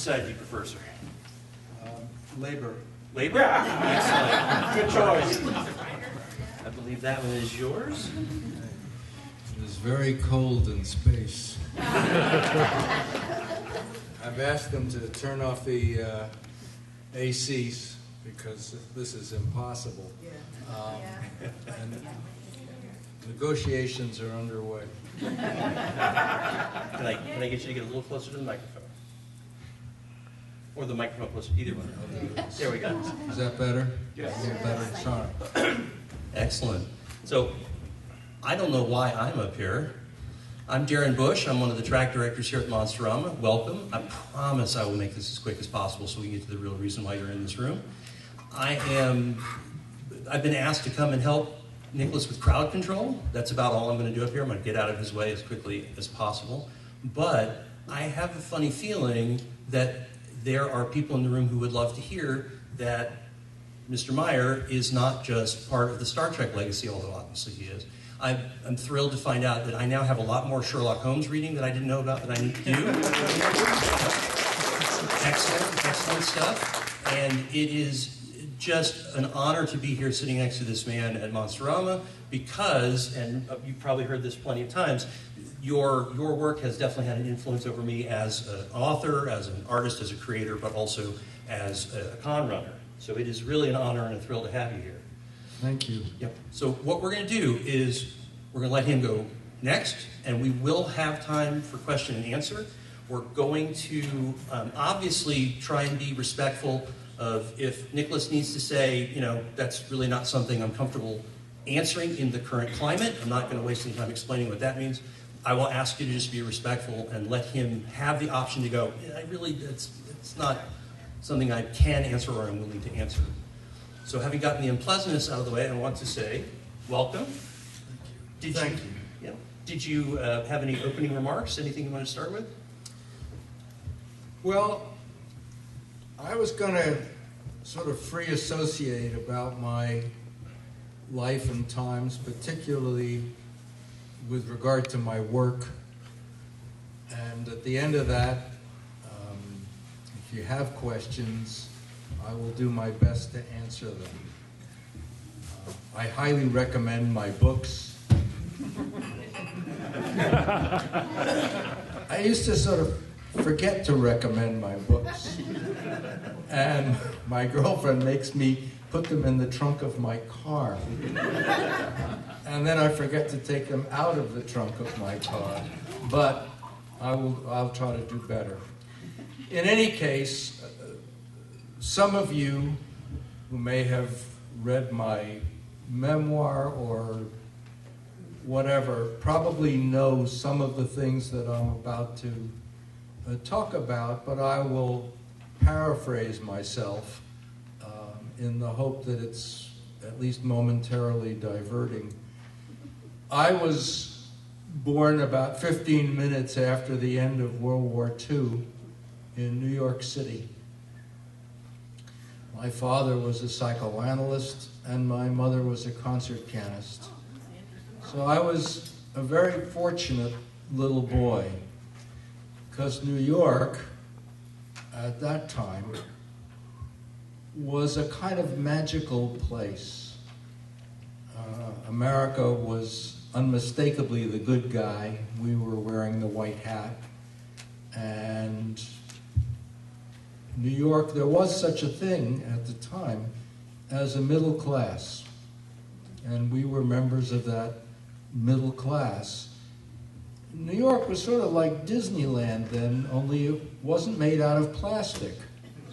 side do you prefer, sir? Labor. Labor? Excellent. Good choice. I believe that one is yours. It is very cold in space. I've asked them to turn off the ACs because this is impossible. And negotiations are underway. Can I get you to get a little closer to the microphone? Or the microphone closer, either one. There we go. Is that better? Yes. A little better, sorry. Excellent. So, I don't know why I'm up here. I'm Darren Bush. I'm one of the track directors here at Monsterama. Welcome. I promise I will make this as quick as possible so we can get to the real reason why you're in this room. I've been asked to come and help Nicholas with crowd control. That's about all I'm going to do up here. I'm going to get out of his way as quickly as possible. But I have a funny feeling that there are people in the room who would love to hear that Mr. Meyer is not just part of the Star Trek legacy, although obviously he is. I'm thrilled to find out that I now have a lot more Sherlock Holmes reading that I didn't know about that I need to do. Excellent stuff. And it is just an honor to be here sitting next to this man at Monsterama because, and you've probably heard this plenty of times, your work has definitely had an influence over me as an author, as an artist, as a creator, but also as a con runner. So it is really an honor and a thrill to have you here. Thank you. Yep. So what we're going to do is we're going to let him go next, and we will have time for question and answer. We're going to obviously try and be respectful of if Nicholas needs to say, you know, that's really not something I'm comfortable answering in the current climate. I'm not going to waste any time explaining what that means. I will ask you to just be respectful and let him have the option to go, yeah, it's not something I can answer or I'm willing to answer. So having gotten the unpleasantness out of the way, I want to say, welcome. Thank you. Yeah. Did you have any opening remarks? Anything you want to start with? Well, I was going to sort of free associate about my life and times, particularly with regard to my work. And at the end of that, if you have questions, I will do my best to answer them. I highly recommend my books. I used to sort of forget to recommend my books. And my girlfriend makes me put them in the trunk of my car. And then I forget to take them out of the trunk of my car. But I'll try to do better. In any case, some of you who may have read my memoir or whatever probably know some of the things that I'm about to talk about, but I will paraphrase myself in the hope that it's at least momentarily diverting. I was born about 15 minutes after the end of World War II in New York City. My father was a psychoanalyst and my mother was a concert pianist. So I was a very fortunate little boy because New York at that time was a kind of magical place. America was unmistakably the good guy. We were wearing the white hat. And New York, there was such a thing at the time as a middle class. And we were members of that middle class. New York was sort of like Disneyland then, only it wasn't made out of plastic.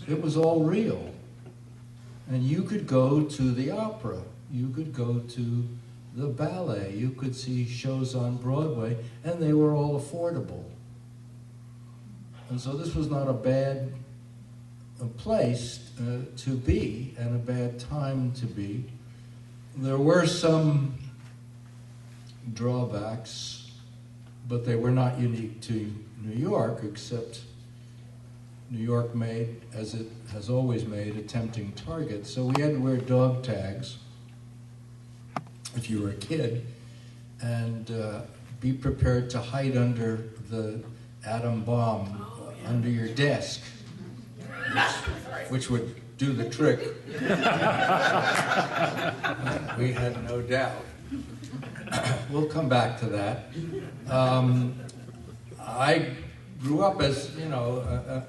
It was all real. And you could go to the opera, you could go to the ballet, you could see shows on Broadway, and they were all affordable. And so this was not a bad place to be, and a bad time to be. There were some drawbacks, but they were not unique to New York, except New York made, as it has always made, a tempting target. So we had to wear dog tags if you were a kid, and be prepared to hide under the atom bomb under your desk. which would do the trick. We had no doubt. We'll come back to that. I grew up as,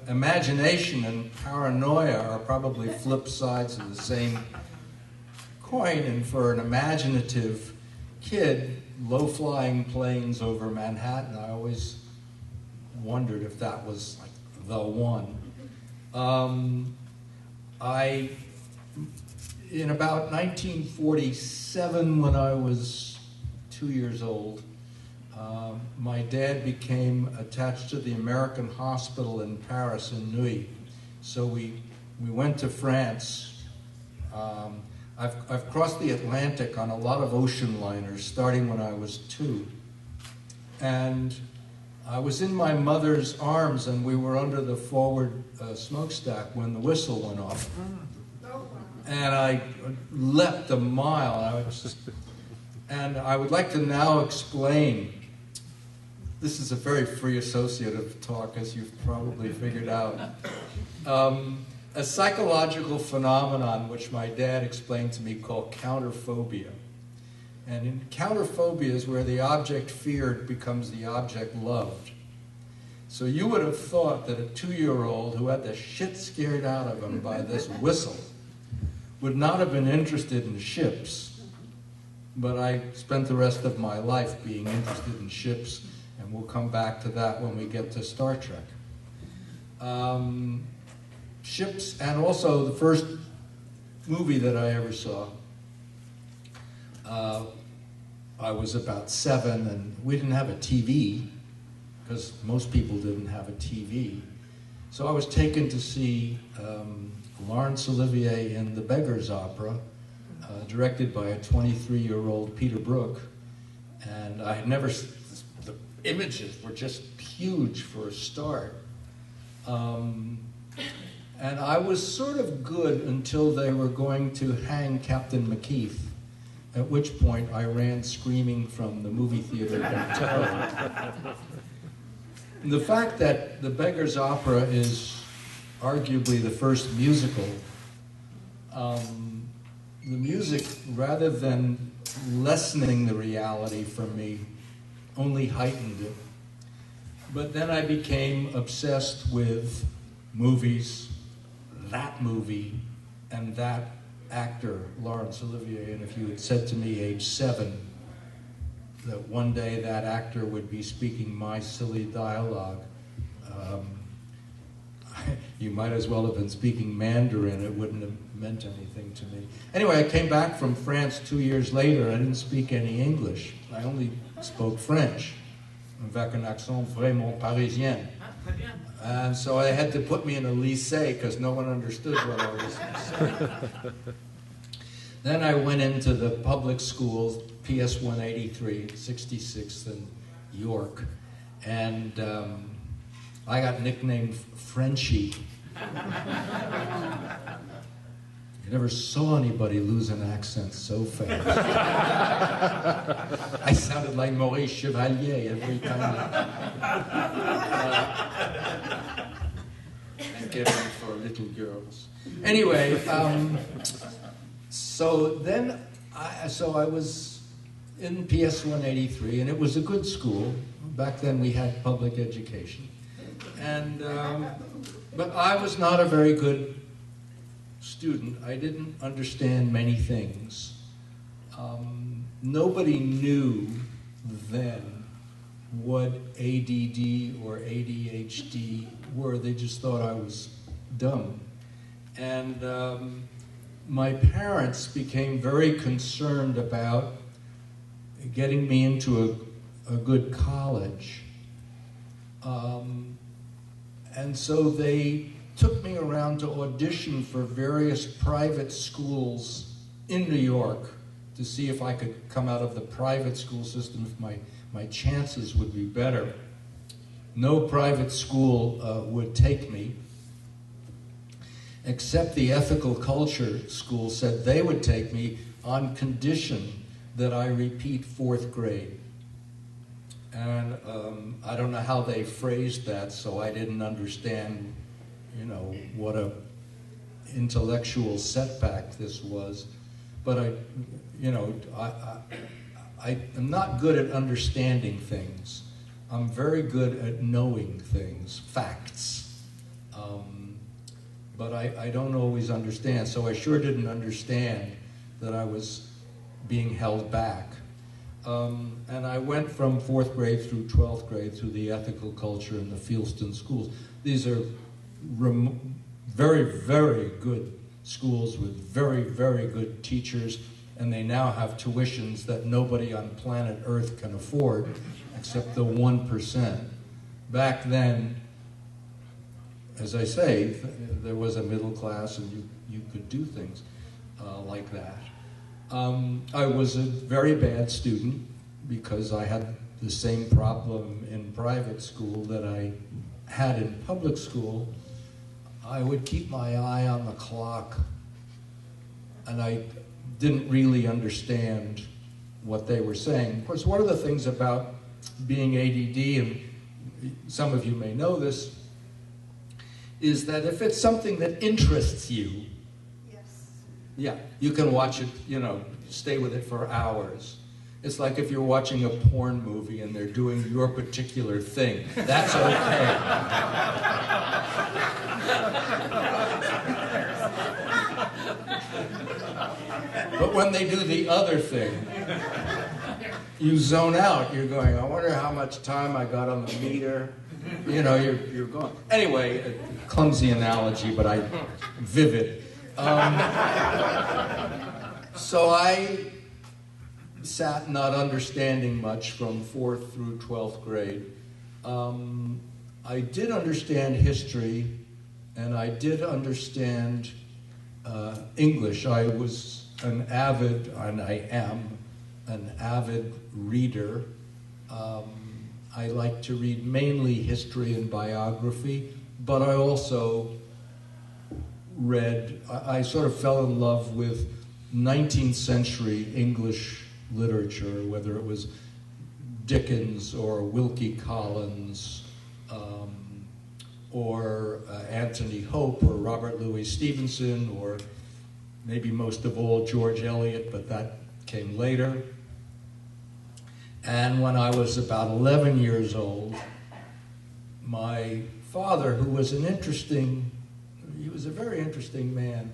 imagination and paranoia are probably flip sides of the same coin, and for an imaginative kid, low-flying planes over Manhattan, I always wondered if that was like the one. In about 1947, when I was 2 years old, my dad became attached to the American hospital in Paris in Neuilly. So we went to France. I've crossed the Atlantic on a lot of ocean liners, starting when I was 2. And I was in my mother's arms, and we were under the forward smokestack when the whistle went off. And I leapt a mile. And I would like to now explain. This is a very free associative talk, as you've probably figured out. A psychological phenomenon which my dad explained to me called counterphobia. And in counterphobia is where the object feared becomes the object loved. So you would have thought that a 2-year-old who had the shit scared out of him by this whistle would not have been interested in ships. But I spent the rest of my life being interested in ships, and we'll come back to that when we get to Star Trek. Ships, and also the first movie that I ever saw. I was about 7, and we didn't have a TV, because most people didn't have a TV. So I was taken to see Laurence Olivier in The Beggar's Opera, directed by a 23-year-old Peter Brook. And I had never, the images were just huge for a start. And I was sort of good until they were going to hang Captain McKeith, at which point I ran screaming from the movie theater in terror. The fact that The Beggar's Opera is arguably the first musical, the music, rather than lessening the reality for me, only heightened it. But then I became obsessed with movies, that movie, and that actor, Laurence Olivier. And if you had said to me, age 7, that one day that actor would be speaking my silly dialogue, you might as well have been speaking Mandarin. It wouldn't have meant anything to me. Anyway, I came back from France 2 years later. I didn't speak any English. I only spoke French, avec un accent vraiment parisien. And so they had to put me in a lycée because no one understood what I was saying. Then I went into the public schools, PS 183, 66th and York, and I got nicknamed Frenchie. You never saw anybody lose an accent so fast. I sounded like Maurice Chevalier every time. Getting for little girls. Anyway, so then, I was in PS 183, and it was a good school. Back then we had public education. And, but I was not a very good student. I didn't understand many things. Nobody knew then what ADD or ADHD were. They just thought I was dumb. And my parents became very concerned about getting me into a good college. And so they took me around to audition for various private schools in New York to see if I could come out of the private school system, if my chances would be better. No private school would take me, except the ethical culture school said they would take me on condition that I repeat 4th grade. And I don't know how they phrased that, so I didn't understand you know, what a intellectual setback this was. But I am not good at understanding things. I'm very good at knowing things, facts. But I don't always understand. So I sure didn't understand that I was being held back. And I went from 4th grade through 12th grade through the ethical culture in the Fieldston schools. These are very, very good schools with very, very good teachers, and they now have tuitions that nobody on planet Earth can afford except the 1%. Back then, as I say, there was a middle class and you could do things like that. I was a very bad student because I had the same problem in private school that I had in public school. I would keep my eye on the clock, and I didn't really understand what they were saying. Of course, one of the things about being ADD, and some of you may know this, is that if it's something that interests you, yeah, you can watch it, you know, stay with it for hours. It's like if you're watching a porn movie and they're doing your particular thing. That's okay. But when they do the other thing, you zone out. You're going, I wonder how much time I got on the meter. You know, you're going. Anyway, a clumsy analogy, but vivid. So I sat not understanding much from 4th through 12th grade. I did understand history, and I did understand English. I was an avid, and I am, an avid reader. I like to read mainly history and biography, but I also read, I sort of fell in love with 19th century English literature, whether it was Dickens or Wilkie Collins or Anthony Hope or Robert Louis Stevenson, or maybe most of all George Eliot, but that came later. And when I was about 11 years old, my father, who was he was a very interesting man.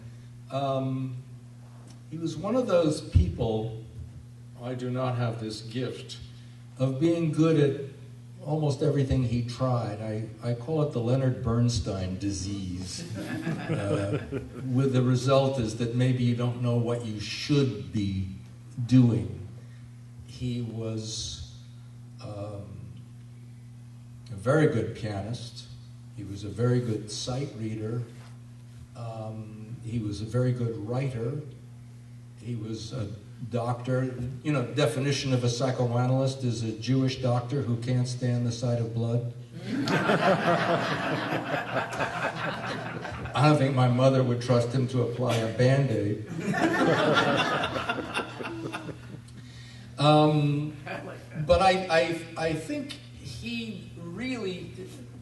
He was one of those people, I do not have this gift, of being good at almost everything he tried. I call it the Leonard Bernstein disease. With the result is that maybe you don't know what you should be doing. He was a very good pianist. He was a very good sight reader. He was a very good writer. He was a doctor. You know, definition of a psychoanalyst is a Jewish doctor who can't stand the sight of blood. I don't think my mother would trust him to apply a Band-Aid. But I think he really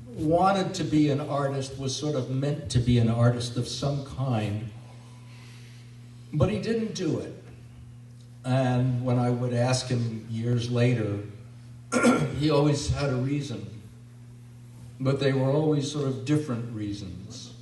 wanted to be an artist, was sort of meant to be an artist of some kind, but he didn't do it. And when I would ask him years later, he always had a reason, but they were always sort of different reasons.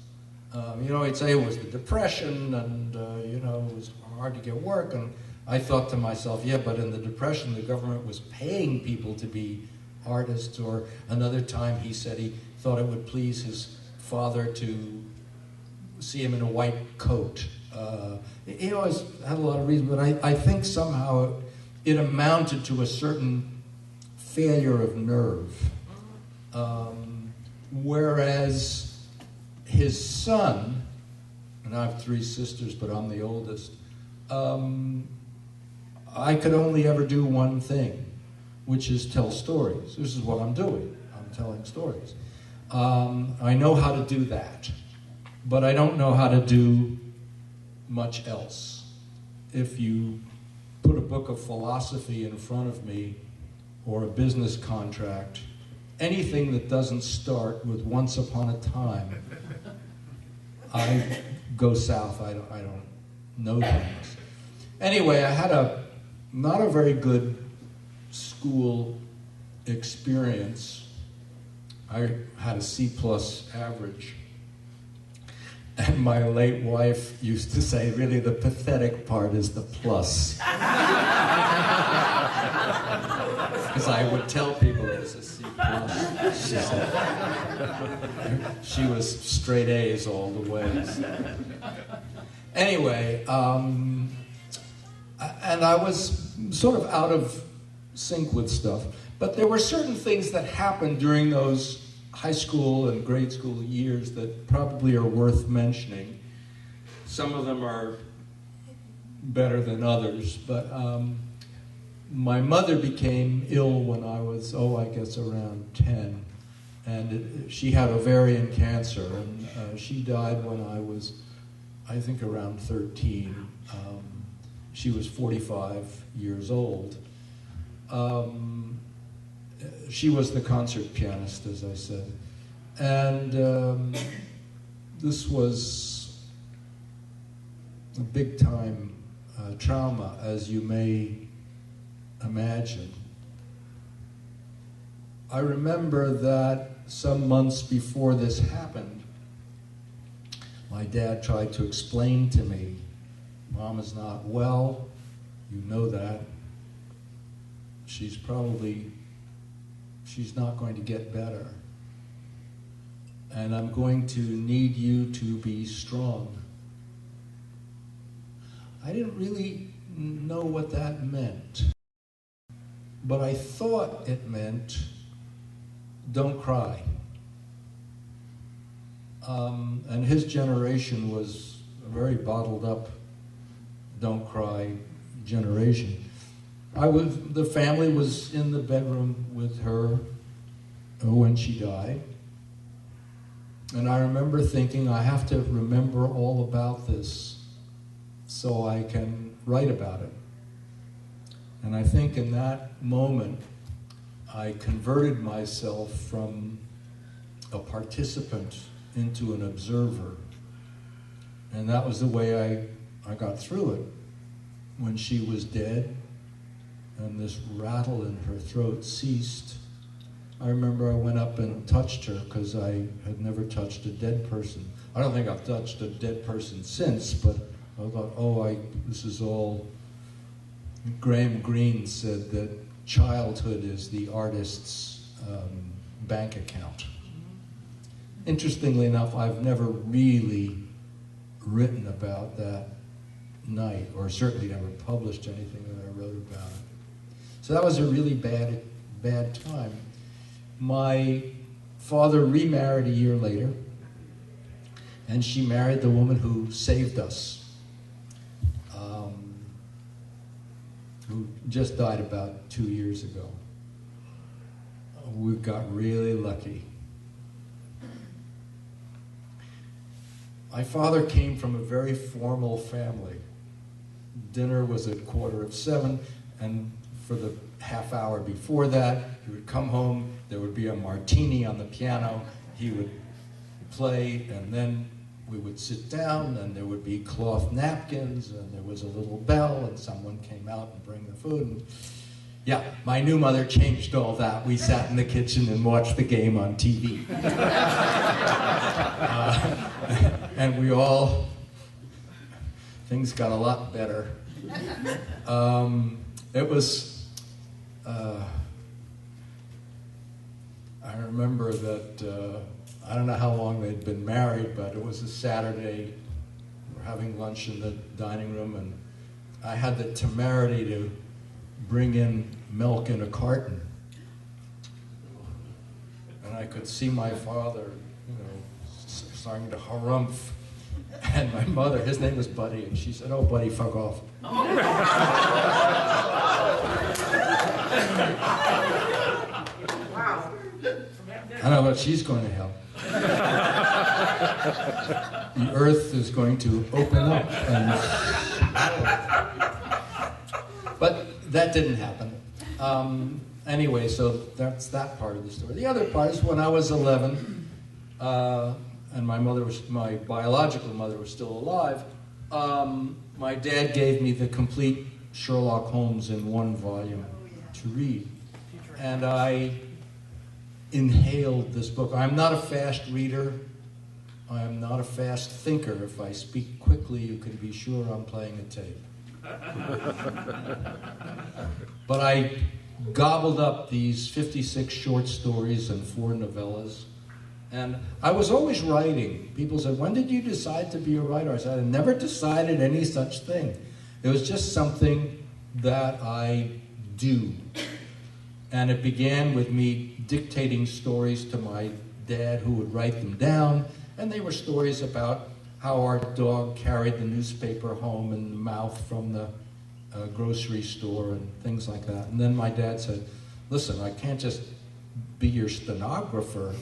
You know, he'd say it was the Depression, and you know, it was hard to get work, and I thought to myself, yeah, but in the Depression, the government was paying people to be artists. Or another time he said he thought it would please his father to see him in a white coat. He always had a lot of reasons, but I think somehow it amounted to a certain failure of nerve. Whereas his son, and I have 3 sisters, but I'm the oldest, I could only ever do one thing, which is tell stories. This is what I'm doing. I'm telling stories. I know how to do that, but I don't know how to do much else. If you put a book of philosophy in front of me, or a business contract, anything that doesn't start with once upon a time, I go south. I don't know things. Anyway, I had not a very good school experience. I had a C+ average. And my late wife used to say, really, the pathetic part is the plus. Because I would tell people it was a C+. She said, she was straight A's all the way. So. Anyway, and I was sort of out of sync with stuff. But there were certain things that happened during those high school and grade school years that probably are worth mentioning. Some of them are better than others, but my mother became ill when I was, I guess around 10, and she had ovarian cancer, and she died when I was, I think, around 13. She was 45 years old. She was the concert pianist, as I said. And this was a big-time trauma, as you may imagine. I remember that some months before this happened, my dad tried to explain to me, Mom is not well, you know that. She's not going to get better. And I'm going to need you to be strong. I didn't really know what that meant, but I thought it meant, don't cry. And his generation was a very bottled up, don't cry generation. The family was in the bedroom with her when she died. And I remember thinking, I have to remember all about this so I can write about it. And I think in that moment, I converted myself from a participant into an observer. And that was the way I got through it. When she was dead, and this rattle in her throat ceased, I remember I went up and touched her because I had never touched a dead person. I don't think I've touched a dead person since, but I thought, this is all... Graham Greene said that childhood is the artist's bank account. Interestingly enough, I've never really written about that night, or certainly never published anything that I wrote about it. So that was a really bad time. My father remarried a year later, and she married the woman who saved us, who just died about 2 years ago. We got really lucky. My father came from a very formal family. Dinner was at 6:45, and for the half hour before that, he would come home, there would be a martini on the piano, he would play, and then we would sit down, and there would be cloth napkins, and there was a little bell, and someone came out and bring the food. And yeah, my new mother changed all that. We sat in the kitchen and watched the game on TV. And things got a lot better. It was, I remember that, I don't know how long they'd been married, but it was a Saturday. We're having lunch in the dining room, and I had the temerity to bring in milk in a carton. And I could see my father, starting to harumph. And my mother, his name was Buddy, and she said, "Oh, Buddy, fuck off." Wow. I know, but she's going to hell. The earth is going to open up. But that didn't happen. Anyway, so that's that part of the story. The other part is when I was 11, and my biological mother was still alive, my dad gave me the complete Sherlock Holmes in one volume to read. And I inhaled this book. I'm not a fast reader. I'm not a fast thinker. If I speak quickly, you can be sure I'm playing a tape. But I gobbled up these 56 short stories and 4 novellas. And I was always writing. People said, when did you decide to be a writer? I said, I never decided any such thing. It was just something that I do. And it began with me dictating stories to my dad, who would write them down. And they were stories about how our dog carried the newspaper home in the mouth from the grocery store and things like that. And then my dad said, listen, I can't just be your stenographer.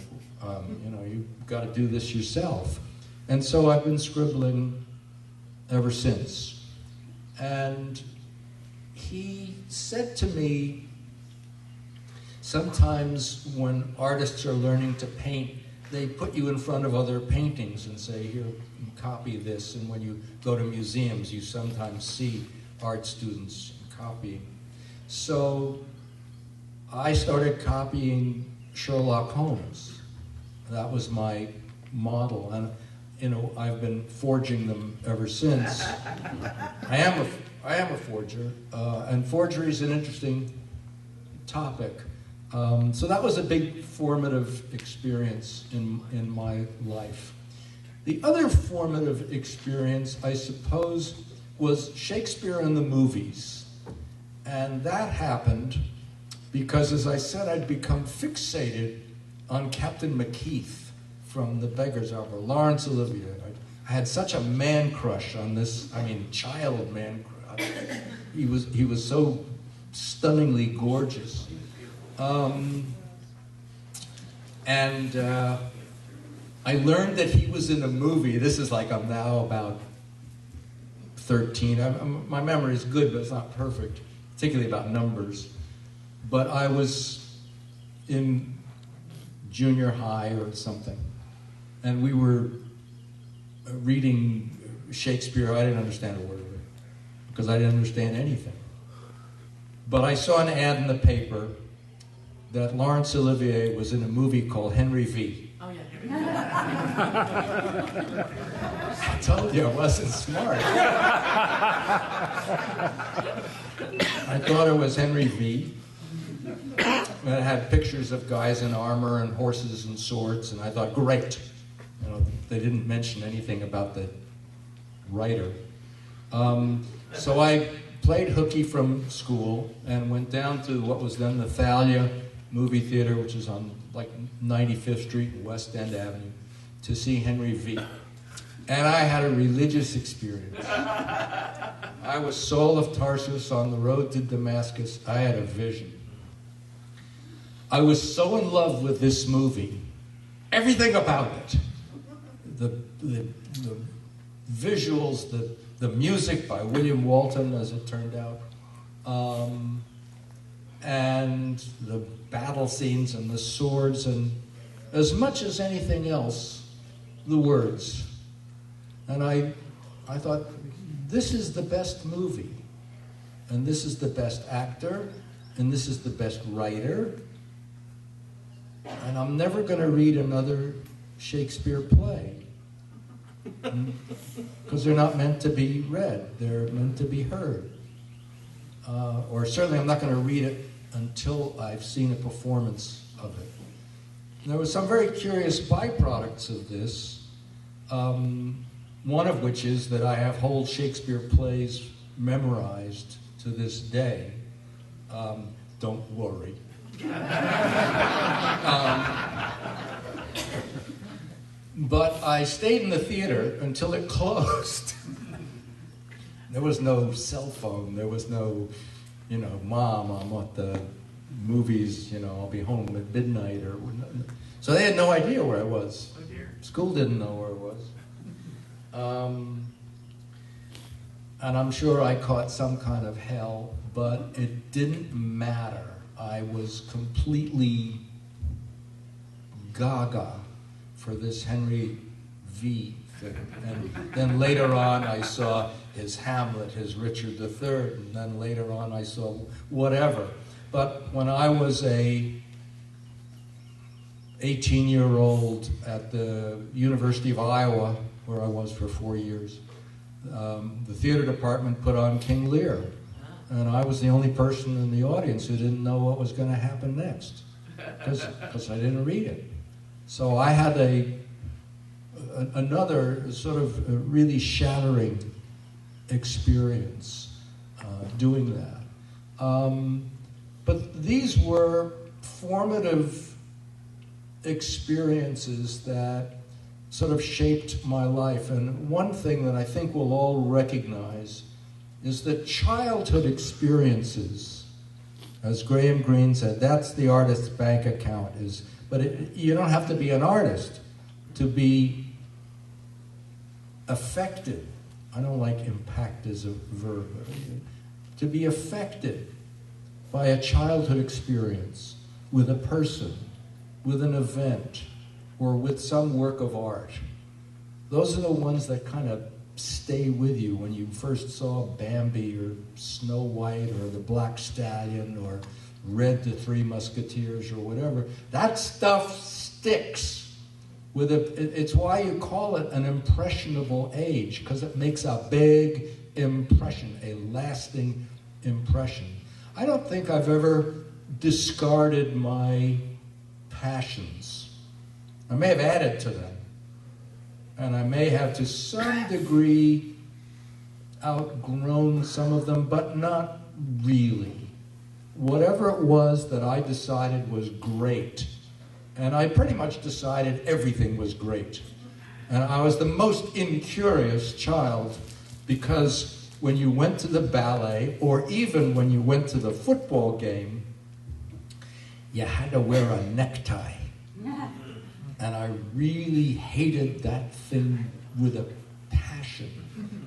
You've got to do this yourself. And so I've been scribbling ever since. And he said to me, sometimes when artists are learning to paint, they put you in front of other paintings and say, here, copy this. And when you go to museums, you sometimes see art students copying. So I started copying Sherlock Holmes. That was my model. And I've been forging them ever since. I am a forger, and forgery is an interesting topic. So that was a big formative experience in my life. The other formative experience, I suppose, was Shakespeare and the movies. And that happened because, as I said, I'd become fixated on Captain Macheath from The Beggar's Opera, Laurence Olivier. I had such a man crush on this, child man crush. He was so stunningly gorgeous. I learned that he was in a movie. This is like I'm now about 13. My memory is good, but it's not perfect, particularly about numbers. But I was in junior high or something, and we were reading Shakespeare. I didn't understand a word of it, because I didn't understand anything. But I saw an ad in the paper that Laurence Olivier was in a movie called Henry V. Oh, yeah. I told you I wasn't smart. I thought it was Henry V. And it had pictures of guys in armor and horses and swords, and I thought, great. They didn't mention anything about the writer. So I played hooky from school and went down to what was then the Thalia movie theater, which is on like 95th Street and West End Avenue, to see Henry V. And I had a religious experience. I was Saul of Tarsus on the road to Damascus. I had a vision. I was so in love with this movie, everything about it, the visuals, the music by William Walton, as it turned out, and the battle scenes and the swords, and as much as anything else, the words. And I thought, this is the best movie, and this is the best actor, and this is the best writer, and I'm never going to read another Shakespeare play, because they're not meant to be read, they're meant to be heard. Or certainly I'm not going to read it until I've seen a performance of it. And there were some very curious byproducts of this, one of which is that I have whole Shakespeare plays memorized to this day. Don't worry. But I stayed in the theater until it closed. There was no cell phone. There was no, Mom, I'm at the movies, I'll be home at midnight. So they had no idea where I was. Oh, dear. School didn't know where I was. And I'm sure I caught some kind of hell, but it didn't matter. I was completely gaga for this Henry V thing. And then later on I saw his Hamlet, his Richard III, and then later on I saw whatever. But when I was a 18-year-old at the University of Iowa, where I was for 4 years, the theater department put on King Lear. And I was the only person in the audience who didn't know what was going to happen next, because I didn't read it. So I had another sort of really shattering experience doing that. But these were formative experiences that sort of shaped my life. And one thing that I think we'll all recognize is that childhood experiences, as Graham Greene said, that's the artist's bank account. You don't have to be an artist to be affected. I don't like impact as a verb. To be affected by a childhood experience with a person, with an event, or with some work of art. Those are the ones that kind of stay with you when you first saw Bambi or Snow White or The Black Stallion or read The Three Musketeers or whatever. That stuff sticks. It's why you call it an impressionable age, because it makes a big impression, a lasting impression. I don't think I've ever discarded my passions. I may have added to them, and I may have to some degree outgrown some of them, but not really. Whatever it was that I decided was great, and I pretty much decided everything was great. And I was the most incurious child, because when you went to the ballet, or even when you went to the football game, you had to wear a necktie. And I really hated that thing with a passion.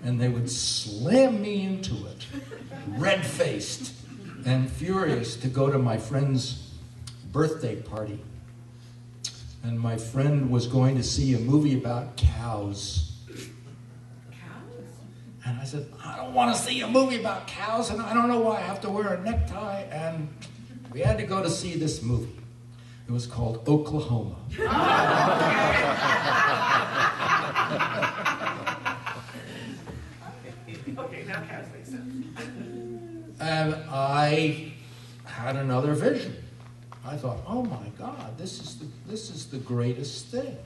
And they would slam me into it, red-faced and furious, to go to my friend's birthday party. And my friend was going to see a movie about cows. And I said, I don't want to see a movie about cows, and I don't know why I have to wear a necktie. And we had to go to see this movie. It was called Oklahoma. Okay, now cows make sense. And I had another vision. I thought, oh my God, this is the greatest thing.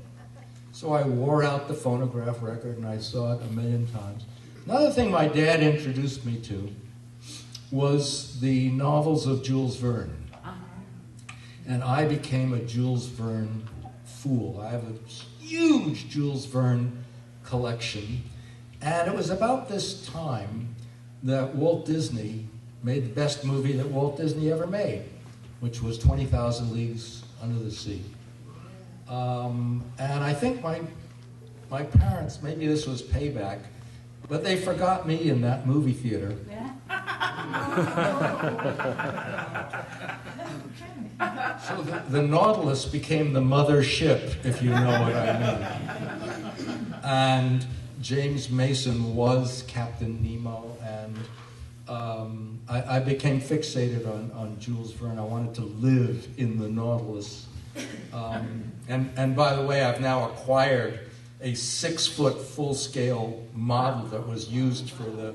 So I wore out the phonograph record and I saw it a million times. Another thing my dad introduced me to was the novels of Jules Verne. And I became a Jules Verne fool. I have a huge Jules Verne collection. And it was about this time that Walt Disney made the best movie that Walt Disney ever made, which was 20,000 Leagues Under the Sea. And I think my parents, maybe this was payback, but they forgot me in that movie theater. So the Nautilus became the mother ship, if you know what I mean. And James Mason was Captain Nemo, and I became fixated on Jules Verne. I wanted to live in the Nautilus. And by the way, I've now acquired a 6-foot full-scale model that was used for the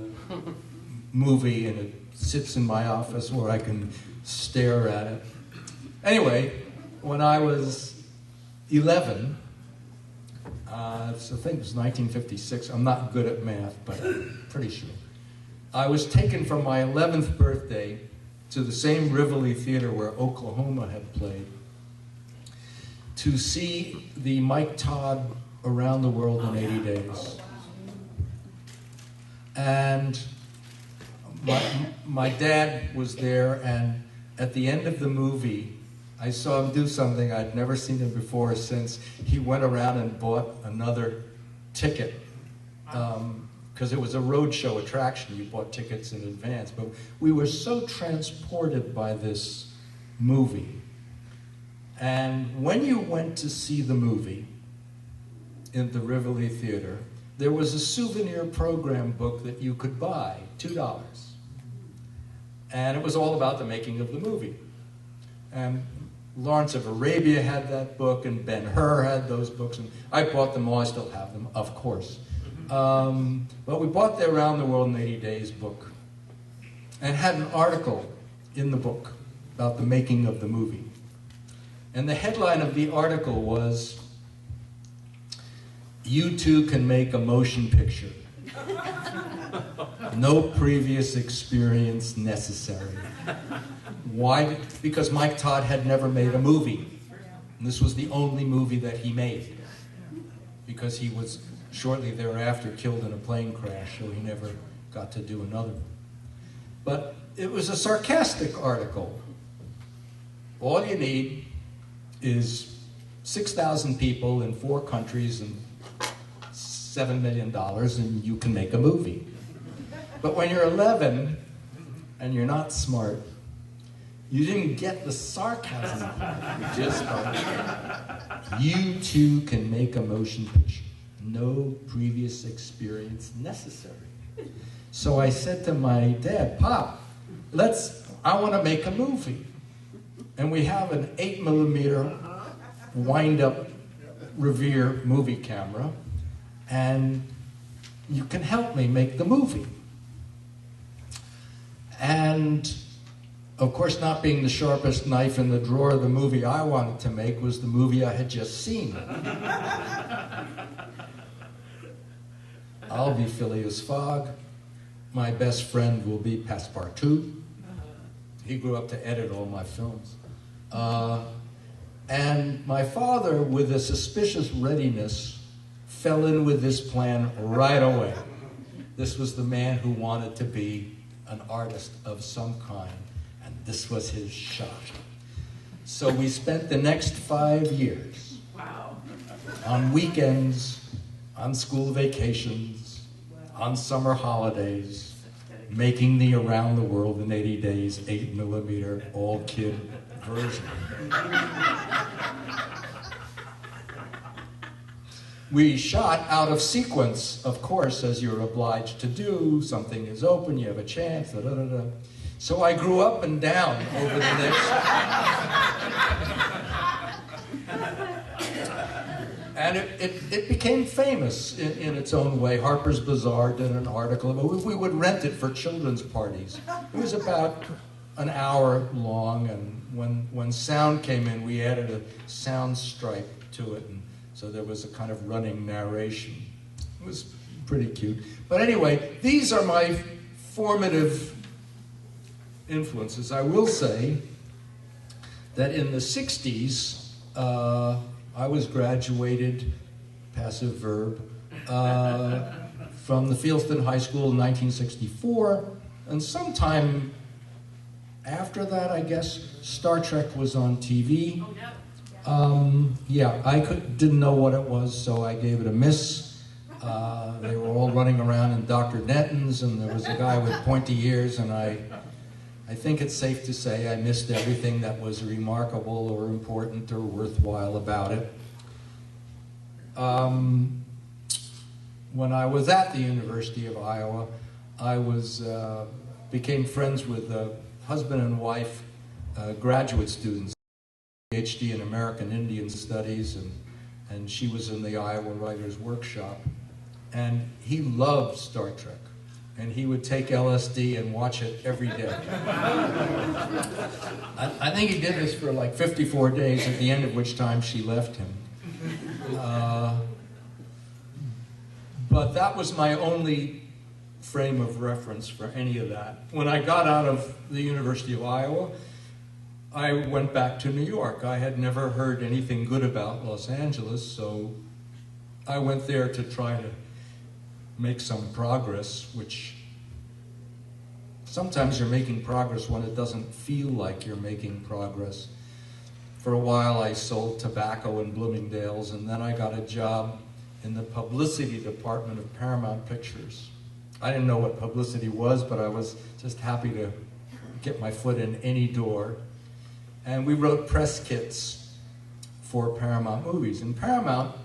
movie, and it sits in my office where I can stare at it. Anyway, when I was 11, so I think it was 1956, I'm not good at math, but I'm pretty sure. I was taken for my 11th birthday to the same Rivoli Theater where Oklahoma had played to see the Mike Todd Around the World in 80 Days. And my dad was there, and at the end of the movie, I saw him do something I'd never seen him before or since. He went around and bought another ticket, because it was a roadshow attraction. You bought tickets in advance. But we were so transported by this movie. And when you went to see the movie, in the Rivoli Theater, there was a souvenir program book that you could buy, $2. And it was all about the making of the movie. And Lawrence of Arabia had that book, and Ben-Hur had those books, and I bought them all. I still have them, of course. But we bought the Around the World in 80 Days book, and had an article in the book about the making of the movie. And the headline of the article was, "You too can make a motion picture. No previous experience necessary." Why? Because Mike Todd had never made a movie. And this was the only movie that he made. Because he was shortly thereafter killed in a plane crash, so he never got to do another one. But it was a sarcastic article. All you need is 6,000 people in 4 countries and $7 million, and you can make a movie. But when you're 11 and you're not smart, you didn't get the sarcasm. You just thought, you too can make a motion picture. No previous experience necessary. So I said to my dad, "Pop, I want to make a movie." And we have an 8mm wind-up Revere movie camera, and you can help me make the movie. And of course, not being the sharpest knife in the drawer, the movie I wanted to make was the movie I had just seen. I'll be Phileas Fogg. My best friend will be Passepartout. He grew up to edit all my films. And my father, with a suspicious readiness, fell in with this plan right away. This was the man who wanted to be an artist of some kind, and this was his shot. So we spent the next 5 years on weekends, on school vacations, on summer holidays, making the Around the World in 80 Days 8mm all-kid version. We shot out of sequence, of course, as you're obliged to do. Something is open, you have a chance, da, da, da, da. So I grew up and down over the next... And it became famous in its own way. Harper's Bazaar did an article. We would rent it for children's parties. It was about an hour long, and when sound came in, we added a sound stripe to it, and so there was a kind of running narration. It was pretty cute. But anyway, these are my formative influences. I will say that in the 60s, I was graduated, passive verb, from the Fieldston High School in 1964, and sometime after that, I guess, Star Trek was on TV. Yeah, I didn't know what it was, so I gave it a miss. They were all running around in Dr. Denton's, and there was a guy with pointy ears, and I think it's safe to say I missed everything that was remarkable or important or worthwhile about it. When I was at the University of Iowa, I became friends with husband and wife graduate students, PhD in American Indian Studies, and she was in the Iowa Writers Workshop. And he loved Star Trek. And he would take LSD and watch it every day. I think he did this for like 54 days, at the end of which time she left him. But that was my only frame of reference for any of that. When I got out of the University of Iowa, I went back to New York. I had never heard anything good about Los Angeles, so I went there to try to make some progress, which sometimes you're making progress when it doesn't feel like you're making progress. For a while I sold tobacco in Bloomingdale's, and then I got a job in the publicity department of Paramount Pictures. I didn't know what publicity was, but I was just happy to get my foot in any door. And we wrote press kits for Paramount movies. And Paramount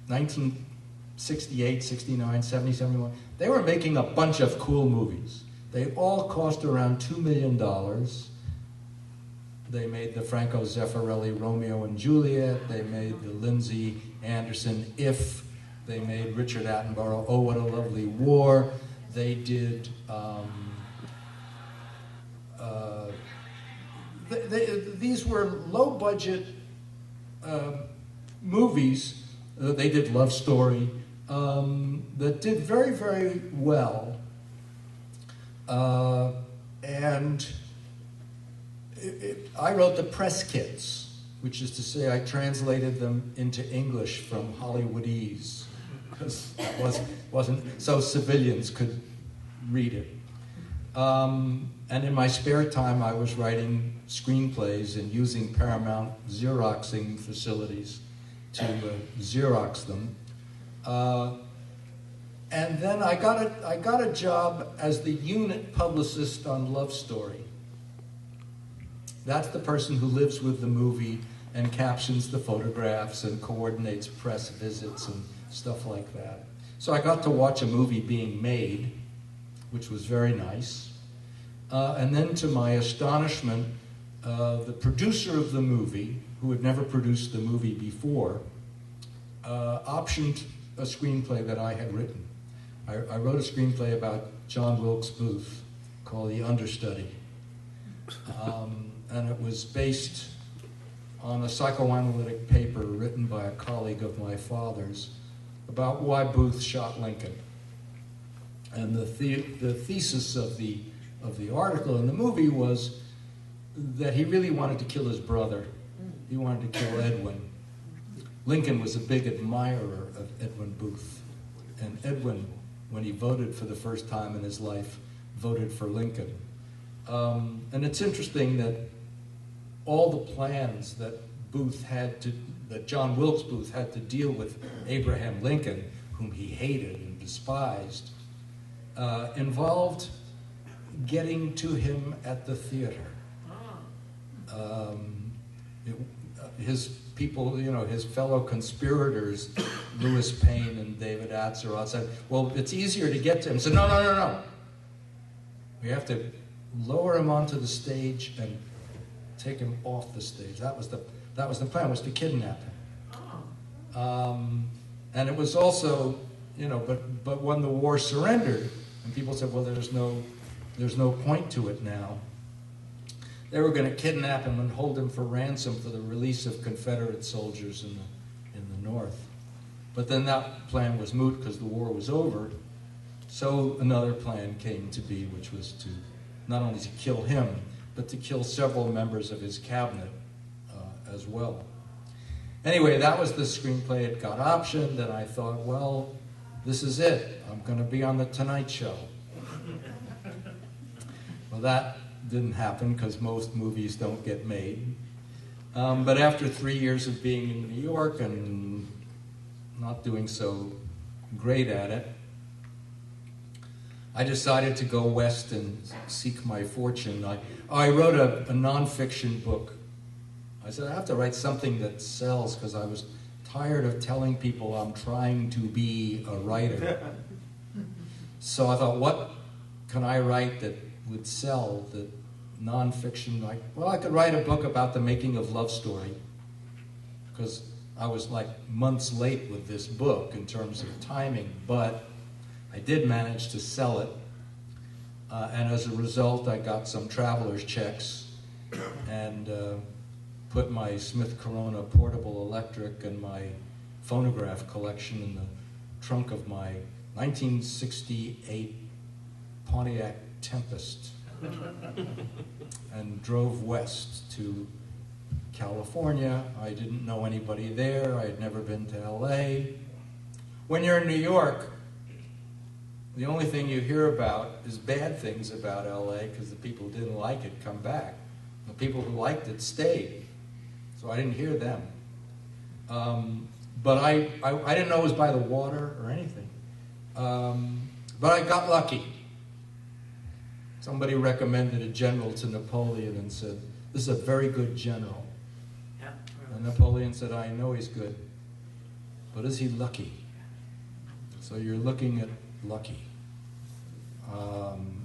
1968, 69, 70, 71, they were making a bunch of cool movies. They all cost around $2 million. They made the Franco Zeffirelli Romeo and Juliet. They made the Lindsay Anderson If. They made Richard Attenborough Oh, What a Lovely War. They did these were low-budget movies. They did Love Story that did very, very well. And I wrote the press kits, which is to say I translated them into English from Hollywoodese, because it wasn't so civilians could read it. And in my spare time, I was writing screenplays and using Paramount Xeroxing facilities to Xerox them. And then I got a job as the unit publicist on Love Story. That's the person who lives with the movie and captions the photographs and coordinates press visits and stuff like that. So I got to watch a movie being made, which was very nice. And then to my astonishment, the producer of the movie, who had never produced the movie before, optioned a screenplay that I had written. I wrote a screenplay about John Wilkes Booth called The Understudy. And it was based on a psychoanalytic paper written by a colleague of my father's about why Booth shot Lincoln. And the thesis of the article in the movie was that he really wanted to kill his brother. He wanted to kill Edwin. Lincoln was a big admirer of Edwin Booth. And Edwin, when he voted for the first time in his life, voted for Lincoln. And it's interesting that all the plans that John Wilkes Booth had to deal with Abraham Lincoln, whom he hated and despised, involved getting to him at the theater. His people, his fellow conspirators, Louis Payne and David Atzerodt, said, well, it's easier to get to him. He said, no. We have to lower him onto the stage and take him off the stage. That was the plan, was to kidnap him. And it was also, but when the war surrendered, and people said, well, there's no point to it now. They were going to kidnap him and hold him for ransom for the release of Confederate soldiers in the North. But then that plan was moot because the war was over. So another plan came to be, which was to not only to kill him, but to kill several members of his cabinet as well. Anyway, that was the screenplay. It got optioned, and I thought, well, this is it. I'm going to be on The Tonight Show. Well, that didn't happen because most movies don't get made. But after 3 years of being in New York and not doing so great at it, I decided to go west and seek my fortune. I wrote a nonfiction book. I said, I have to write something that sells because I was tired of telling people I'm trying to be a writer. So I thought, what can I write that would sell, that nonfiction? I could write a book about the making of Love Story, because I was like months late with this book in terms of timing, but I did manage to sell it. And as a result, I got some traveler's checks and put my Smith Corona portable electric and my phonograph collection in the trunk of my 1968 Pontiac Tempest and drove west to California. I didn't know anybody there. I had never been to LA. When you're in New York, the only thing you hear about is bad things about LA because the people who didn't like it come back. The people who liked it stayed. So I didn't hear them. But I didn't know it was by the water or anything. But I got lucky. Somebody recommended a general to Napoleon and said, this is a very good general. Yeah. And Napoleon said, I know he's good. But is he lucky? So you're looking at lucky.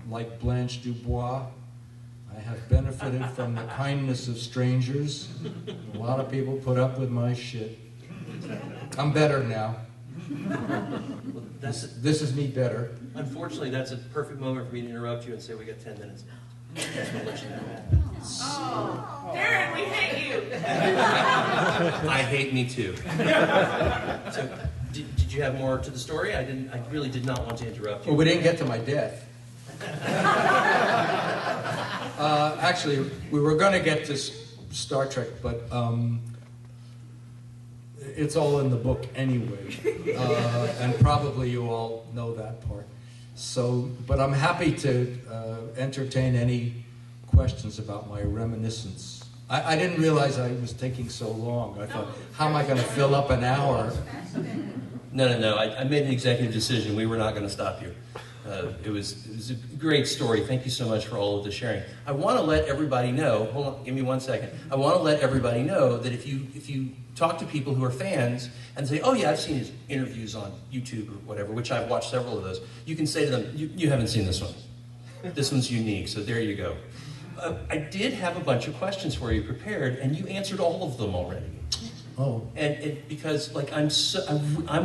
Like Blanche Dubois, I have benefited from the kindness of strangers. A lot of people put up with my shit. I'm better now. Well, This is me better. unfortunately, that's a perfect moment for me to interrupt you and say we got 10 minutes. I'll let you know. Oh, Darren, we hate you. I hate me too. So, did you have more to the story? I really did not want to interrupt you. Well, we didn't get to my death. Actually, we were going to get to Star Trek, but it's all in the book anyway, and probably you all know that part. So, but I'm happy to entertain any questions about my reminiscence. I didn't realize I was taking so long. I thought, how am I going to fill up an hour? No. I made an executive decision. We were not going to stop you. It was a great story. Thank you so much for all of the sharing. I want to let everybody know. Hold on, give me 1 second. I want to let everybody know that if you talk to people who are fans and say, "Oh yeah, I've seen his interviews on YouTube or whatever," which I've watched several of those, you can say to them, "You haven't seen this one. This one's unique." So there you go. I did have a bunch of questions for you prepared, and you answered all of them already. Oh. And because like I'm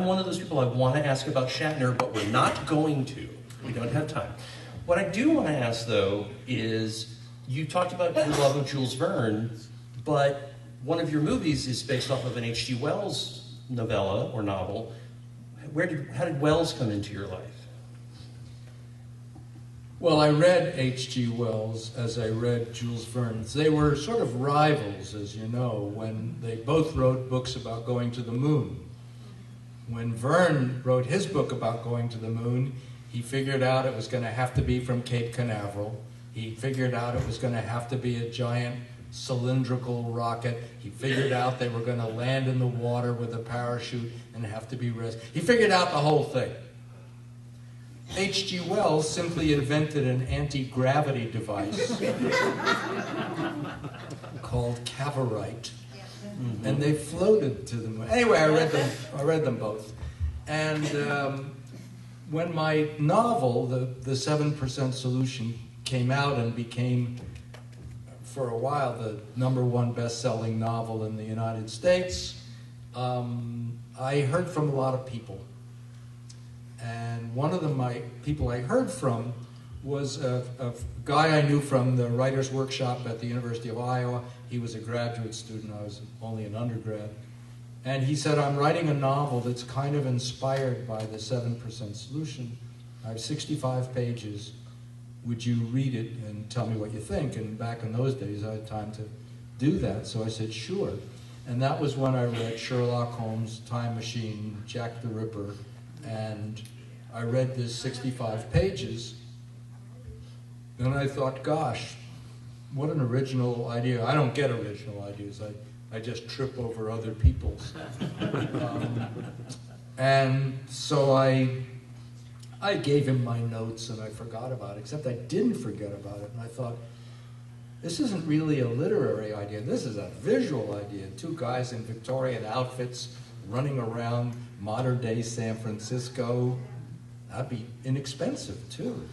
one of those people I want to ask about Shatner, but we're not going to. We don't have time. What I do want to ask though is, you talked about your love of Jules Verne, but one of your movies is based off of an H.G. Wells novella or novel. How did Wells come into your life? Well, I read H.G. Wells as I read Jules Verne. They were sort of rivals, as you know, when they both wrote books about going to the moon. When Verne wrote his book about going to the moon, he figured out it was going to have to be from Cape Canaveral. He figured out it was going to have to be a giant cylindrical rocket. He figured out they were going to land in the water with a parachute and have to be rescued. He figured out the whole thing. H.G. Wells simply invented an anti-gravity device called Cavorite, and they floated to the moon. Anyway, I read them both. And when my novel, the 7% Solution, came out and became, for a while, the #1 best-selling novel in the United States, I heard from a lot of people. And one of the people I heard from was a guy I knew from the writer's workshop at the University of Iowa. He was a graduate student. I was only an undergrad. And he said, "I'm writing a novel that's kind of inspired by the 7% Solution. I have 65 pages. Would you read it and tell me what you think?" And back in those days, I had time to do that. So I said, sure. And that was when I read Sherlock Holmes, Time Machine, Jack the Ripper, and I read this 65 pages, and I thought, gosh, what an original idea. I don't get original ideas. I just trip over other people's. And so I gave him my notes and I forgot about it, except I didn't forget about it. And I thought, this isn't really a literary idea. This is a visual idea. Two guys in Victorian outfits running around modern-day San Francisco. That'd be inexpensive, too.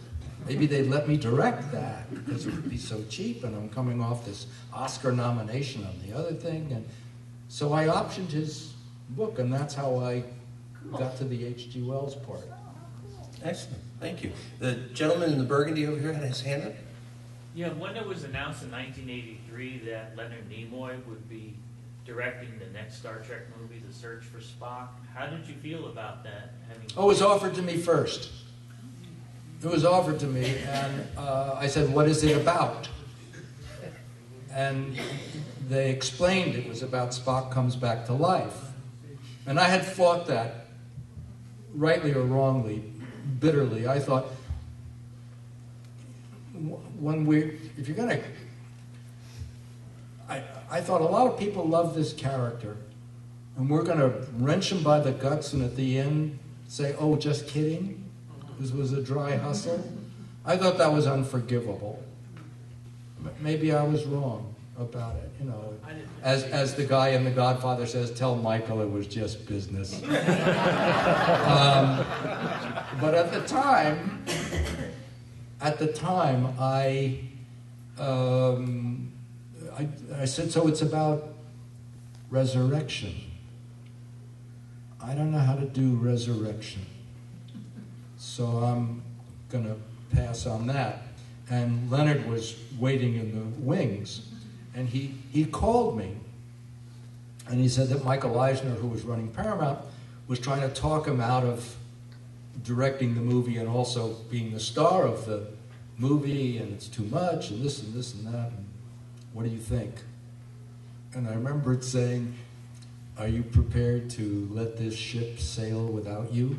Maybe they'd let me direct that because it would be so cheap, and I'm coming off this Oscar nomination on the other thing. And so I optioned his book, and that's how I got to the H.G. Wells part. Excellent. Thank you. The gentleman in the burgundy over here had his hand up. Yeah, when it was announced in 1983 that Leonard Nimoy would be directing the next Star Trek movie, The Search for Spock, how did you feel about that? Oh, it was offered to me first. It was offered to me, and I said, what is it about? And they explained it was about Spock comes back to life. And I had thought that, rightly or wrongly, bitterly. I thought, if you're going to... I thought a lot of people love this character, and we're going to wrench him by the guts and at the end say, oh, just kidding? This was a dry hustle? I thought that was unforgivable. Maybe I was wrong. about it. You know, I didn't as the guy in The Godfather says, tell Michael it was just business. But at the time, I said, so it's about resurrection. I don't know how to do resurrection, so I'm going to pass on that. And Leonard was waiting in the wings, and he called me, and he said that Michael Eisner, who was running Paramount, was trying to talk him out of directing the movie and also being the star of the movie, and it's too much, and this and this and that, and what do you think? And I remembered saying, are you prepared to let this ship sail without you?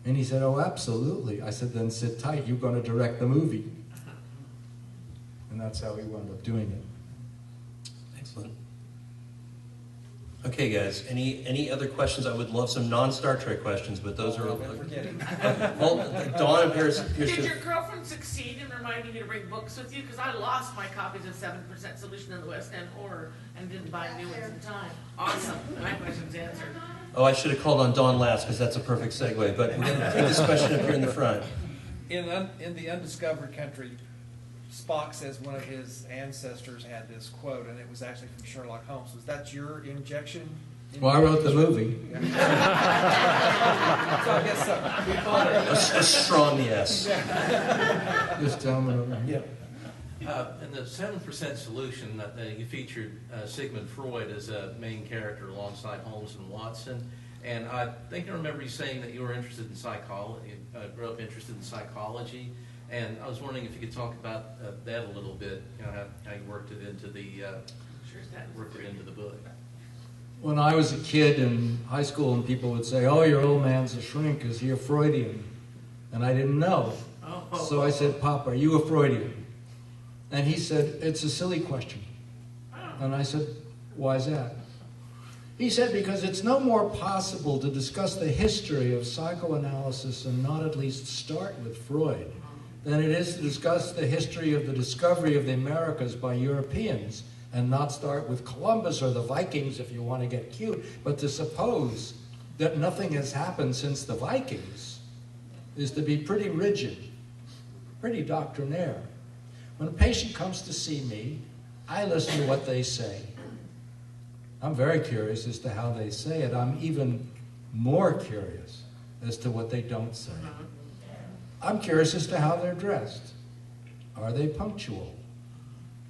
And he said, oh, absolutely. I said, then sit tight, you're going to direct the movie. And that's how he wound up doing it. Excellent. Okay, guys. Any other questions? I would love some non-Star Trek questions, but those are. Well, Dawn appears Did to. your girlfriend succeed in reminding you to bring books with you? Because I lost my copies of 7% Solution in the West End Horror and didn't buy new ones in time. Awesome. My question's answered. Oh, I should have called on Dawn last because that's a perfect segue. But we're going to take this question up here in the front. In the undiscovered country, Spock says one of his ancestors had this quote, and it was actually from Sherlock Holmes. Was that your injection? Well, I wrote the movie. So I guess so. We call it A strong yes. Just tell me. Yeah. In the 7% Solution, you featured Sigmund Freud as a main character alongside Holmes and Watson. And I think I remember you saying that you were interested in psychology, grew up interested in psychology. And I was wondering if you could talk about that a little bit, you know, how you worked it into the book. When I was a kid in high school and people would say, oh, your old man's a shrink, is he a Freudian? And I didn't know. So I said, Pop, are you a Freudian? And he said, it's a silly question. And I said, why is that? He said, because it's no more possible to discuss the history of psychoanalysis and not at least start with Freud than it is to discuss the history of the discovery of the Americas by Europeans and not start with Columbus or the Vikings if you want to get cute, but to suppose that nothing has happened since the Vikings is to be pretty rigid, pretty doctrinaire. When a patient comes to see me, I listen to what they say. I'm very curious as to how they say it. I'm even more curious as to what they don't say. I'm curious as to how they're dressed. Are they punctual?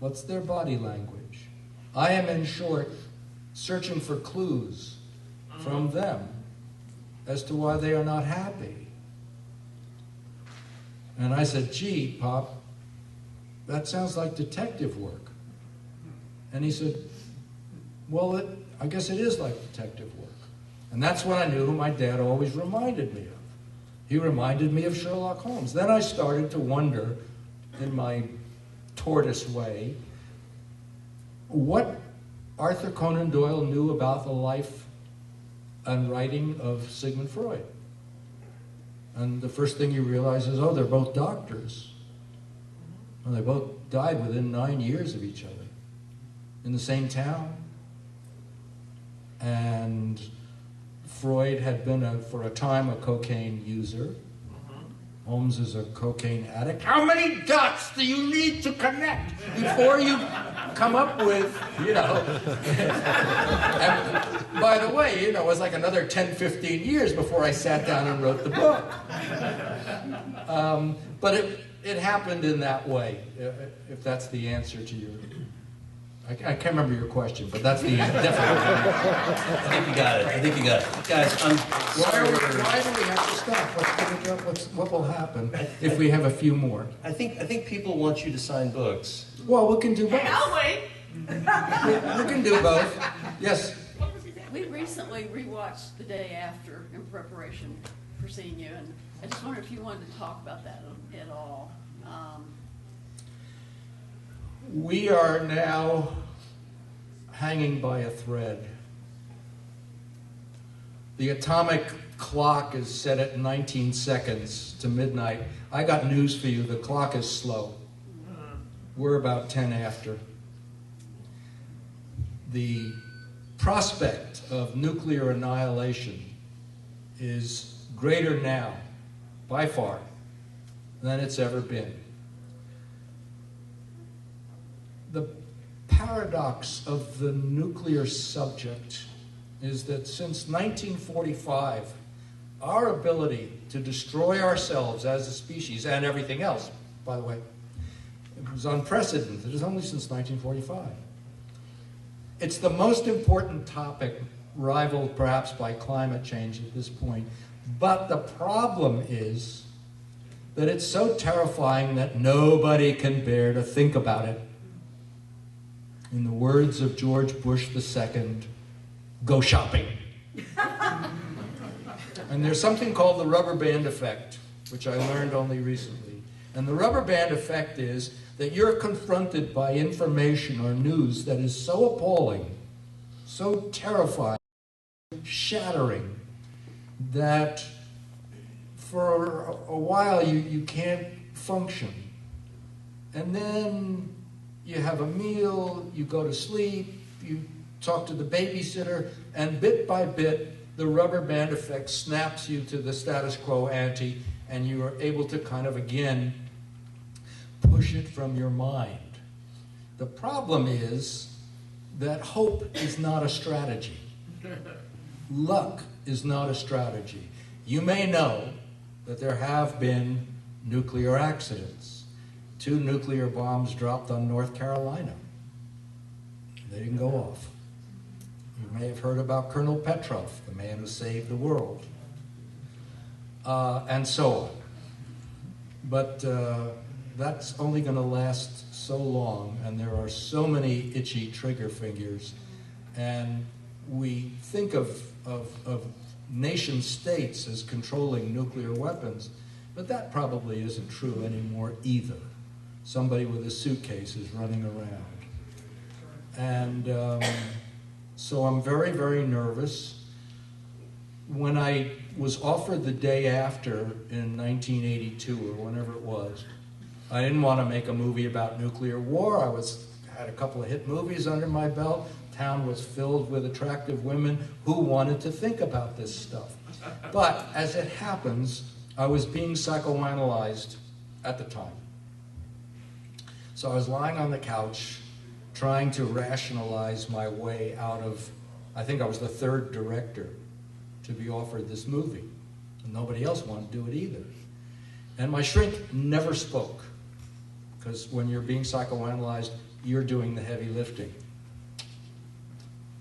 What's their body language? I am, in short, searching for clues from them as to why they are not happy. And I said, gee, Pop, that sounds like detective work. And he said, well, I guess it is like detective work. And that's when I knew who my dad always reminded me of. He reminded me of Sherlock Holmes. Then I started to wonder, in my tortoise way, what Arthur Conan Doyle knew about the life and writing of Sigmund Freud. And the first thing you realize is, oh, they're both doctors. Well, they both died within 9 years of each other in the same town. And Freud had been, for a time, a cocaine user. Holmes is a cocaine addict. How many dots do you need to connect before you come up with, you know? And by the way, you know, it was like another 10, 15 years before I sat down and wrote the book. But it happened in that way, if that's the answer to your... I can't remember your question, but that's the definitely. I think you got it. Guys, Why do we have to stop? Let's pick it up. What will happen if we have a few more? I think people want you to sign books. Well, we can do both. Hey, I'll wait. We can do both. Yes. We recently rewatched The Day After in preparation for seeing you, and I just wondered if you wanted to talk about that at all. We are now hanging by a thread. The atomic clock is set at 19 seconds to midnight. I got news for you. The clock is slow. We're about 10 after. the prospect of nuclear annihilation is greater now, by far, than it's ever been. The paradox of the nuclear subject is that since 1945, our ability to destroy ourselves as a species, and everything else, by the way, it was unprecedented. It was only since 1945. It's the most important topic, rivaled perhaps by climate change at this point. But the problem is that it's so terrifying that nobody can bear to think about it. In the words of George Bush II, go shopping. And there's something called the rubber band effect, which I learned only recently. And the rubber band effect is that you're confronted by information or news that is so appalling, so terrifying, shattering, that for a while you can't function. And then you have a meal, you go to sleep, you talk to the babysitter, and bit by bit, the rubber band effect snaps you to the status quo ante, and you are able to kind of, again, push it from your mind. The problem is that hope is not a strategy. Luck is not a strategy. You may know that there have been nuclear accidents. 2 nuclear bombs dropped on North Carolina. They didn't go off. You may have heard about Colonel Petrov, the man who saved the world, and so on. But that's only going to last so long, and there are so many itchy trigger fingers, and we think of nation states as controlling nuclear weapons, but that probably isn't true anymore either. Somebody with a suitcase is running around. And so I'm very, very nervous. When I was offered the day after in 1982 or whenever it was, I didn't want to make a movie about nuclear war. I had a couple of hit movies under my belt. Town was filled with attractive women who wanted to think about this stuff. But as it happens, I was being psychoanalyzed at the time. So I was lying on the couch trying to rationalize my way out of, I think I was the 3rd director to be offered this movie. And nobody else wanted to do it either. And my shrink never spoke, because when you're being psychoanalyzed, you're doing the heavy lifting.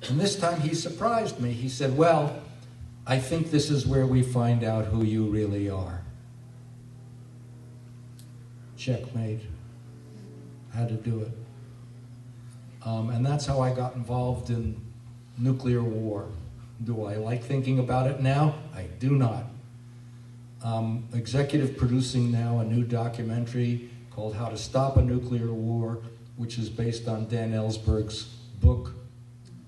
And this time he surprised me. He said, well, I think this is where we find out who you really are. Checkmate. Had to do it. And that's how I got involved in nuclear war. Do I like thinking about it now? I do not. Executive producing now a new documentary called How to Stop a Nuclear War, which is based on Dan Ellsberg's book,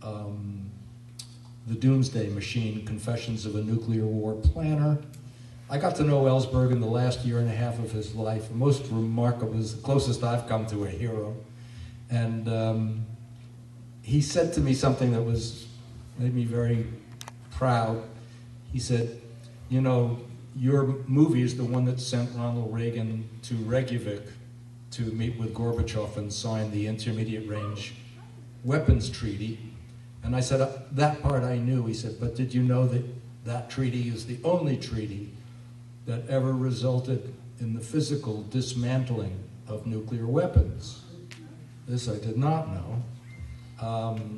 The Doomsday Machine, Confessions of a Nuclear War Planner. I got to know Ellsberg in the last year and a half of his life. Most remarkable, is the closest I've come to a hero. And he said to me something that made me very proud. He said, you know, your movie is the one that sent Ronald Reagan to Reykjavik to meet with Gorbachev and sign the Intermediate Range Weapons Treaty. And I said, that part I knew. He said, but did you know that that treaty is the only treaty that ever resulted in the physical dismantling of nuclear weapons? This I did not know.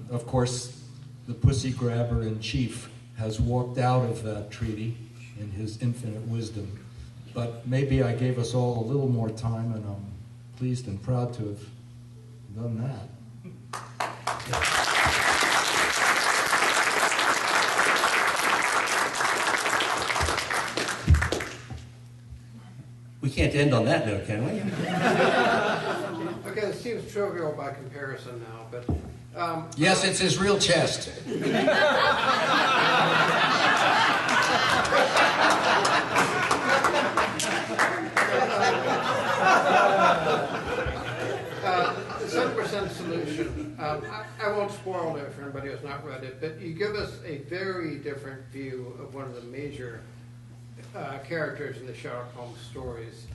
Of course, the pussy grabber in chief has walked out of that treaty in his infinite wisdom. But maybe I gave us all a little more time, and I'm pleased and proud to have done that. We can't end on that note, can we? Okay, this seems trivial by comparison now, but... Yes, it's his real chest. The 7% solution, I won't spoil it for anybody who's not read it, but you give us a very different view of one of the major characters in the Sherlock Holmes stories.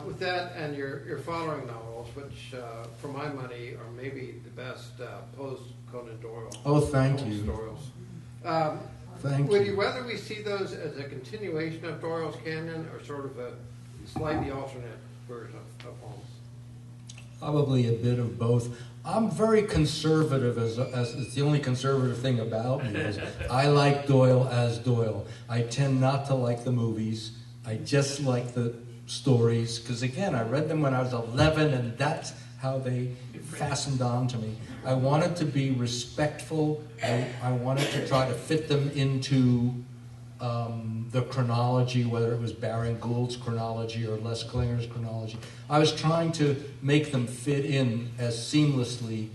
With that and your following novels, which for my money are maybe the best post-Conan Doyle. Oh, thank Holmes you. Doyles. Thank Would you. you rather we see those as a continuation of Doyle's canon or sort of a slightly alternate version of Holmes? Probably a bit of both. I'm very conservative, as it's the only conservative thing about me. Is I like Doyle as Doyle. I tend not to like the movies. I just like the stories, because again, I read them when I was 11, and that's how they fastened on to me. I wanted to be respectful. I wanted to try to fit them into the chronology, whether it was Baron Gould's chronology or Les Klinger's chronology. I was trying to make them fit in as seamlessly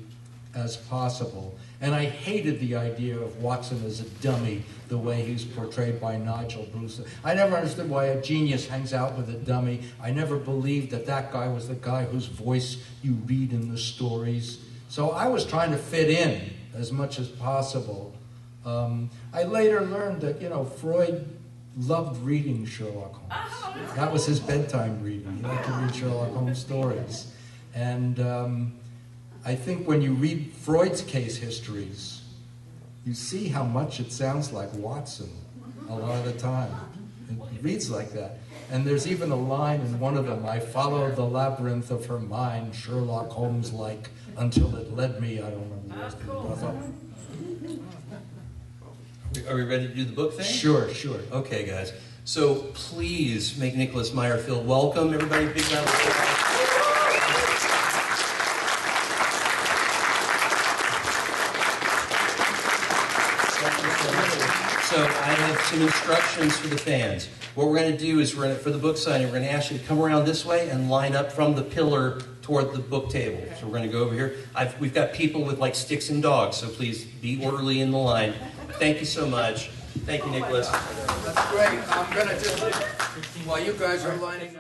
as possible. And I hated the idea of Watson as a dummy, the way he was portrayed by Nigel Bruce. I never understood why a genius hangs out with a dummy. I never believed that that guy was the guy whose voice you read in the stories. So I was trying to fit in as much as possible. I later learned that, Freud loved reading Sherlock Holmes. That was his bedtime reading. He liked to read Sherlock Holmes stories. And I think when you read Freud's case histories, you see how much it sounds like Watson a lot of the time. It reads like that. And there's even a line in one of them, I followed the labyrinth of her mind, Sherlock Holmes-like, until it led me, I don't remember the rest of it. But I thought, Are we ready to do the book thing? sure. Okay, guys. So please make Nicholas Meyer feel welcome. Everybody, big round of applause. So I have some instructions for the fans. What we're going to do is for the book signing, we're going to ask you to come around this way and line up from the pillar toward the book table. So we're going to go over here. We've got people with like sticks and dogs, so please be orderly in the line. Thank you so much. Thank you, Nicholas. That's great. I'm going to just, while you guys are lining up.